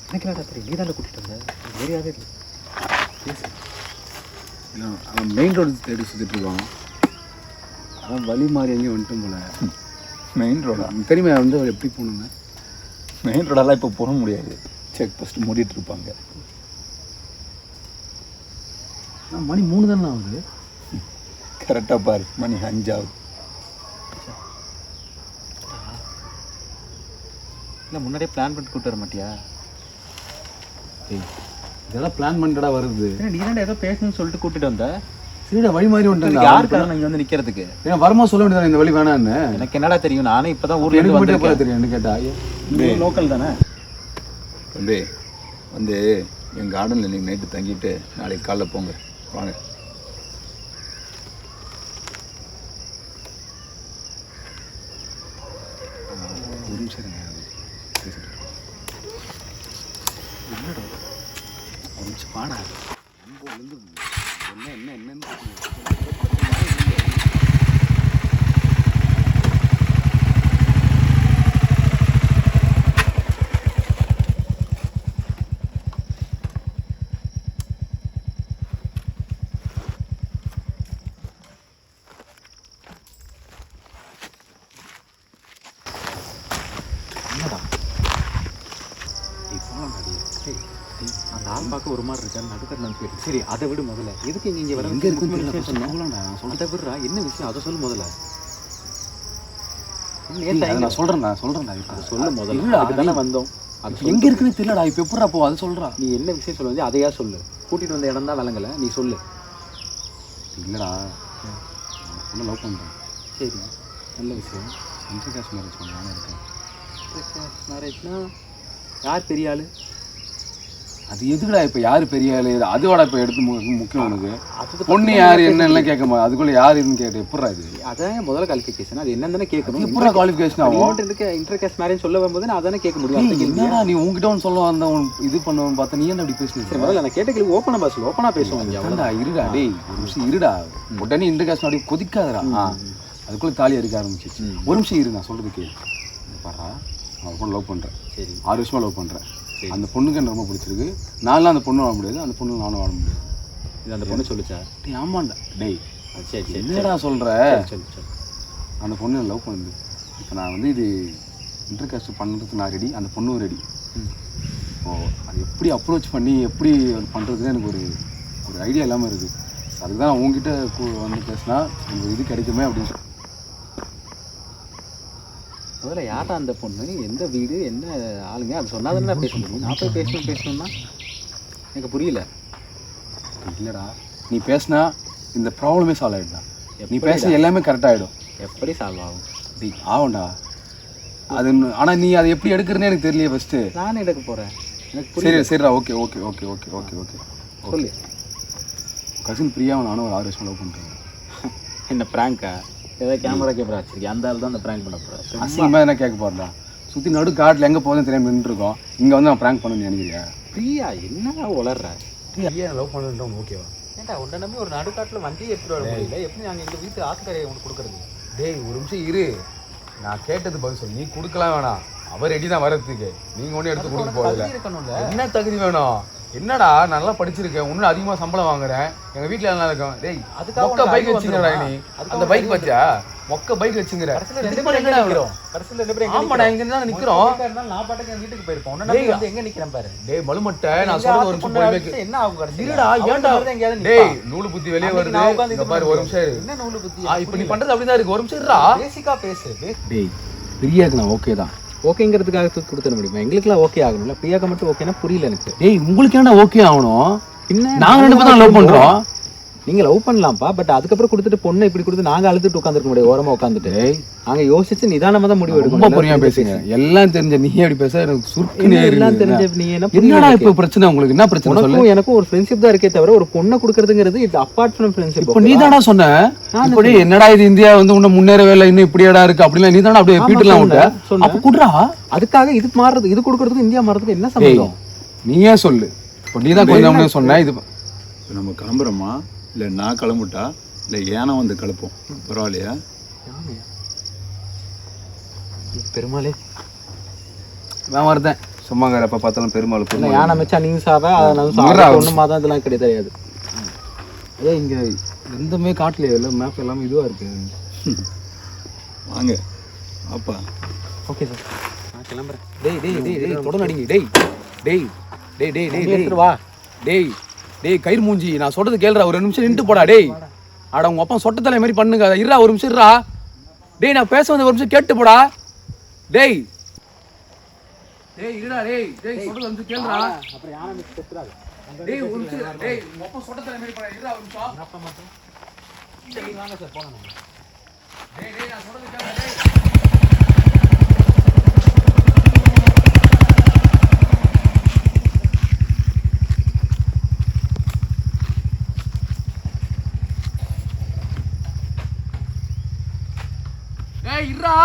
எனக்கு என்னடா தெரியும், நீ தானே கூட்டிகிட்டு வந்த, தெரியாதே இல்லை. பேசு. அவன் மெயின் ரோடு தேடி சுற்றிட்டு இருக்கான். அவன் வழி மாறி எங்கேயும் வந்துட்டும் போல. மெயின் ரோடா? தெரியுமா வந்து அவர் எப்படி போகணுங்க? மெயின் ரோடெல்லாம் இப்போ போக முடியாது, செக் போஸ்ட் மூடிட்டு இருப்பாங்க. மணி 3 தானே ஆகுது. கரெக்டாக பாரு, மணி 5 ஆகுது. இல்லை முன்னாடியே பிளான் பண்ணிட்டு கூப்பிட்டு வர மாட்டியா? இதெல்லாம் பிளான் பண்ணிட்டா வருது. நீ தானே ஏதோ பேசணும்னு சொல்லிட்டு கூட்டிட்டு வந்த. சரிடா வழி மாறி வந்துட்டு யாரு காரணம் இங்கே வந்து நிற்கிறதுக்கு? ஏன்னா வருமா சொல்ல வேண்டியதானே இந்த வழி வேணான்னு. எனக்கு என்னடா தெரியும், நானே இப்போ தான் ஊரில் எனக்கு மட்டும் போல தெரியும். என்ன கேட்டா லோக்கல் தானே. தம்பி வந்து என் கார்டனில் நீங்கள் நைட்டு தங்கிட்டு நாளைக்கு காலைல போங்க, வாங்க. ஒரு நிமிஷம் என்னடா ஒரு நிமிஷம் பாடா. என்னன்னு அந்த ஆள் பார்க்க ஒரு மாதிரி இருக்காரு, நடுக்கர் நான் போயிட்டு. சரி அதை விடு முதல்ல. எதுக்கு இங்கே வர? எங்கே இருக்குன்னு அதை விடுறா, என்ன விஷயம் அதை சொல்லு முதல்ல. நான் சொல்கிறேன்டா அதை சொல்லு முதல்ல. அதுக்கு தானே வந்தோம். அது எங்கே இருக்குன்னு தெரியலடா. இப்போ எப்படா போ அது சொல்கிறா. நீ என்ன விஷயம் சொல்ல வந்து அதையா சொல்லு. கூட்டிகிட்டு வந்த இடம் தான் விளங்கலை, நீ சொல்லு. இல்லைடா ஒன்றும் லவ் பண்ணுறேன். சரி நல்ல விஷயம். இன்டர்காஸ்ட் மேரேஜ் பண்ணலான்னு இருக்கேன். மேரேஜ்னா யார் பெரிய ஆள்? அது எதுக்குடா இப்போ யார் பெரிய ஆள்? அதுவாடா இப்போ எடுத்து முக்கியம் உனக்கு. பொண்ணு யார் என்னெல்லாம் கேட்க மாட்டேன். அதுக்குள்ளே யார் இதுன்னு கேட்டு எப்படா இது? அதான் முதல்ல குவாலிஃபிகேஷன். அது என்னன்னு கேட்கணும். எப்படா குவாலிஃபிகேஷன் ஆகும்? இன்டர்காஸ்ட் மேரேஜ் சொல்ல வரும்போது நான் அதானே கேட்க முடியும். என்னடா நீ உங்ககிட்ட ஒன்று சொல்ல வந்த இது பண்ணுவேன்னு பார்த்தா நீ என்ன அப்படி பேசுனீங்க? முதல்ல நான் கேட்ட கேள்வி ஓப்பனாக பேசல, ஓப்பனாக பேசுவோம். அவ்வளோடா இருடா டேய், ஒரு நிமிஷம் இருடா. உடனே இன்டர்காஸ்ட் அப்படி கொதிக்காதடா. அதுக்குள்ளே தாலி அடிக்க ஆரம்பிச்சிச்சு. ஒரு நிமிஷம் இரு, நான் சொல்கிறது கேளு. பாரா அவன் பொண்ணு லவ் பண்ணுறேன். சரி 6 வருஷமாக லவ் பண்ணுறேன். அந்த பொண்ணுக்கு எனக்கு ரொம்ப பிடிச்சிருக்கு. நான்லாம் அந்த பொண்ணு வாழ முடியாது, அந்த பொண்ணு நானும் வாழ முடியாது. இது அந்த பொண்ணு சொல்லிச்சா? டேய் ஆமாண்டா டேய். சரி சரி என்னடா சொல்கிற? சரி சரி அந்த பொண்ணு லவ் பண்ணுது. இப்போ நான் வந்து இது இன்டர்காஸ்ட் பண்ணுறதுக்கு நான் ரெடி, அந்த பொண்ணும் ரெடி. இப்போது அது எப்படி அப்ரோச் பண்ணி எப்படி அது பண்ணுறதுன்னு எனக்கு ஒரு ஐடியா இல்லாமல் இருக்குது. அதுக்கு தான் நான் உங்ககிட்ட வந்து பேசினா எனக்கு இது கிடைக்குமே அப்படின்னு சொல்லி. முதல்ல யாரா அந்த பொண்ணு, எந்த வீடு, என்ன ஆளுங்க, அது சொன்னா தானே பேச முடியும். நான் போய் பேசணும்னா எனக்கு புரியல. இல்லைடா நீ பேசினா இந்த ப்ராப்ளமே சால்வ் ஆகிடும்டா. நீ பேச எல்லாமே கரெக்டாகிடும். எப்படி சால்வ் ஆகும்? டேய் ஆகும்டா அது. ஆனால் நீ அதை எப்படி எடுக்கிறதுனே எனக்கு தெரியலையே ஃபஸ்ட்டு. நானே எடுக்க போகிறேன். எனக்கு சரி சரிடா okay okay okay okay okay okay சொல்லு. கசின் பிரியாவை நானும் ஒரு 6 வருஷம் லவ் பண்ணுறேன். என்ன ப்ராங்கா? ஏதாவது கேமரா வச்சிருக்கேன், அந்த ஆள் தான் அந்த ப்ராங்க் பண்ண போகிறேன். அசிங்கமாக என்ன கேட்க போகிறா? சுற்றி நடு காட்டில் எங்கே போகிறதுன்னு தெரியாமல் நின்றுருக்கோம். இங்கே வந்து நான் ப்ராங்க் பண்ணணும்னு நினைக்கிறியா? பிரியா என்ன உளர்ற? பிரியா லவ் பண்ணுறோம் ஓகேவா? ஏன்டா உன்னை நம்பி ஒரு நடுக்காட்டில் வண்டியை எப்படி வர முடியல? எப்படி நாங்கள் எங்கள் வீட்டு ஆத்துக்கரையை உங்களுக்கு கொடுக்குறது? டேய் ஒரு நிமிஷம் இரு, நான் கேட்டது பதில் சொல்லு. நீ கொடுக்கலாம் வேணாம், அவர் ரெடி தான் வரதுக்கு. நீங்கள் ஒன்றும் எடுத்து கொடுக்க போகல. என்ன தகுதி வேணும்? என்னடா நல்லா படிச்சிருக்கேன், இன்னும் அதிகமாக சம்பளம் வாங்குறேன், எங்கள் வீட்டில் எல்லாம் இருக்கும். டேய் மொக்க பைக் வச்சுங்கடா. நீ அந்த பைக் பார்த்தியா? மொக்க பைக் வச்சுங்கிற. ஆமாடா இங்கே தான் நிற்கிறோம். நான் பாட்டுக்கு என் வீட்டுக்கு போயிருப்போம். எங்கே நிற்கிறேன் பாரு. டேய் மலுமட்டை நான் சொல்றது ஒரு நிமிஷம் என்ன ஆகும்? இருடா ஏன்டா? டேய் நூலு புத்தி வெளியே வருது பாரு. ஒரு நிமிஷம் இரு. என்ன நூலு புத்தி? இப்போ நீ பண்ணுறது அப்படிதான் இருக்கு. ஒரு நிமிஷம் இருடா. பேசிக்கா பேசு. டேய் பிரியாக்கு நான் ஓகே தான். ஓகேங்கிறதுக்காக கொடுத்துட முடியுமா? எங்களுக்குலாம் ஓகே ஆகணும்ல. பிரியாக்கு மட்டும் ஓகேனா புரியல எனக்கு. டேய் உங்களுக்கு என்ன ஓகே ஆகணும்? பின்ன நாங்கள் 2 பேரும் லவ் பண்ணுறோம். நீங்கள் லவ் பண்ணலாம்ப்பா. பட் அதுக்கப்புறம் கொடுத்துட்டு பொண்ணை இப்படி கொடுத்து நாங்கள் அழுதுட்டு உட்காந்துருக்க முடியாது. ஓரமாக உட்காந்துட்டு நாங்கள் யோசிச்சு நிதானமாக தான் முடிவு எடுக்கணும். ரொம்ப பொறுமையாக பேசுங்க. எல்லாம் தெரிஞ்ச நீ அப்படி பேச எனக்கு சுருக்குன்னு எல்லாம் தெரிஞ்ச நீ என்னடா இப்போ பிரச்சனை? உங்களுக்கு என்ன பிரச்சனை? உனக்கும் எனக்கும் ஒரு ஃப்ரெண்ட்ஷிப் தான் இருக்கே தவிர ஒரு பொண்ணை கொடுக்கறதுங்கிறது இது அப்பார்ட் ஃப்ரம் ஃப்ரெண்ட்ஷிப். இப்போ நீ தானடா சொன்ன இப்படி என்னடா இது இந்தியா வந்து இன்னும் முன்னேறவே இல்லை, இன்னும் இப்படியாடா இருக்கு அப்படிலாம் நீ தானே அப்படியே பீட்டெல்லாம் விட்ட. அப்போ குடுறா. அதுக்காக இது மாறுறது, இது கொடுக்கறதுக்கு இந்தியா மாறுறதுக்கு என்ன சம்பந்தம்? நீயே சொல்லு. இப்போ நீ தான் கொஞ்சம் சொன்ன. இது நம்ம கிளம்புறோமா இல்லை நான் கிளம்பிட்டா இல்லை ஏன்னா வந்து கிளப்போம்? பரவாயில்லையா? பெருமாளே நான் வரதேன் சும்மாங்கிற எப்போ பார்த்தாலும் பெருமாள் இல்லை யானை மிச்சா நீ சாவை அதை நான் ஒன்றுமா தான் இதெல்லாம் கிடையாது. அதே இங்கே எந்தமே காட்டலையே இல்லை, மேப் எல்லாமே இதுவாக இருக்குது. வாங்க அப்பா. ஓகே சார் நான் கிளம்புறேன். டேய் தொடர்ந்து அடிங்க. டேய் வா. டேய் கயிறு மூஞ்சி, நான் சொல்றது கேளுடா, ஒரு 2 நிமிஷம் நின்று போடா. டேய் அட உங்க அப்பா சொட்ட தலை மாதிரி பண்ணுங்க. இருடா ஒரு நிமிஷம் இருடா. டேய் நான் பேச வந்த ஒரு நிமிஷம் கேட்டு போடா. டேய் இருடா. டேய் சொல்றது வந்து கேளுடா. அப்புறம் யானை மிச்சம் செத்துறாது. டேய் ஒரு நிமிஷம். டேய் உங்க அப்பா சொட்ட தலை மாதிரி பண்ண. இருடா ஒரு நிமிஷம். அப்பா மட்டும் சரி வாங்க சார் போகணும். டேய் நான் சொல்றது கேளுடா. டேய் இருடா.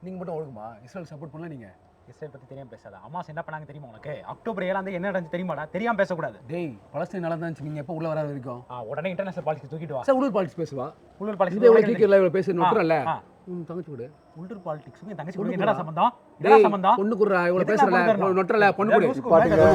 நீங்க மட்டும் ஒழுங்குமா? இஸ்ரேல் சப்போர்ட் பண்ணல. நீங்க இஸ்ரேல் பத்தி தெரியாம பேசாத. அமாஸ் என்ன பண்ணாங்க தெரியுமா உனக்கு? அக்டோபர் 7 என்ன நடந்துச்சு தெரியுமாடா? தெரியாம பேசக்கூடாது. டேய் பலஸ்தீன் நல்லா தான் நீங்க எப்போ உள்ள வராத வரைக்கும் உடனே இன்டர்நேஷனல் பாலிடிக்ஸ் தூக்கிட்டு வா. சார் உள்ளூர் பாலிடிக்ஸ் பேசுவா. உள்ளூர் பாலிடிக்ஸ் இதே ஒரு கிரிக்கெட் லைவ்ல பேசி நோட்றல. தங்கச்சி கூட உள்ளூர் பாலிடிக்ஸ் உங்க தங்கச்சி கூட என்னடா சம்பந்தம்? என்னடா சம்பந்தம்? பொண்ணு குறா இவ்வளவு பேசறல நோட்றல பொண்ணு கூட பாட்டுங்க.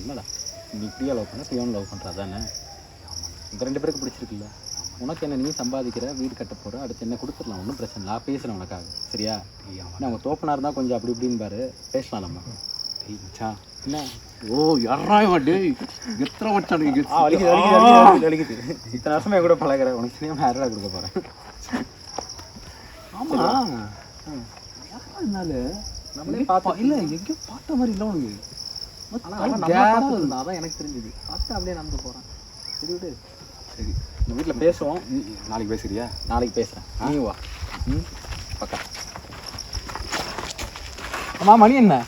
என்னடா நீ பிரியா லவ் பண்ண பிரியாவும் லவ் பண்ணுறா தானே? இந்த 2 பேருக்கு பிடிச்சிருக்குல்ல. உனக்கு என்ன, நீ சம்பாதிக்கிற, வீடு கட்ட போகிற, அடுத்து என்ன கொடுத்துடலாம், ஒன்றும் பிரச்சனை இல்லை. நான் பேசுகிறேன் உனக்காக, சரியா? நான் அவங்க தோப்பனாக இருந்தால் கொஞ்சம் அப்படி இப்படின்னு பாரு, பேசலாம் நம்ம. என்ன ஓ யாராயும் டேய் எத்தனை வச்சான் வலிக்குது. இத்தனை வருஷமே கூட பழகிற உனக்கு தெரியாம யாரா கொடுக்க போகிறேன். ஆமாம் என்னால நம்மளே பார்ப்போம். இல்லை எங்கேயும் பார்த்த மாதிரி இல்லை உனக்கு. அதான் எனக்கு தெரிஞ்சுது. பார்த்து அப்படியே நடந்து போகிறேன். சரி விடு. சரி இந்த வீட்டில் பேசுவோம். நாளைக்கு பேசுறியா? நாளைக்கு பேசுகிறேன். நீ வா. பக்கா. ஆமாம் மணி என்ன?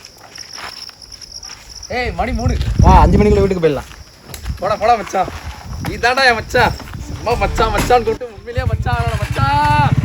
ஏய் மணி 3. வா 5 மணிக்குள்ள வீட்டுக்கு போயிடலாம். போடா மச்சான். நீ தாண்டா என் மச்சான். சும்மா மச்சான் மச்சான்னு கூப்பிட்டு உண்மையிலேயே மச்சான் மச்சான்.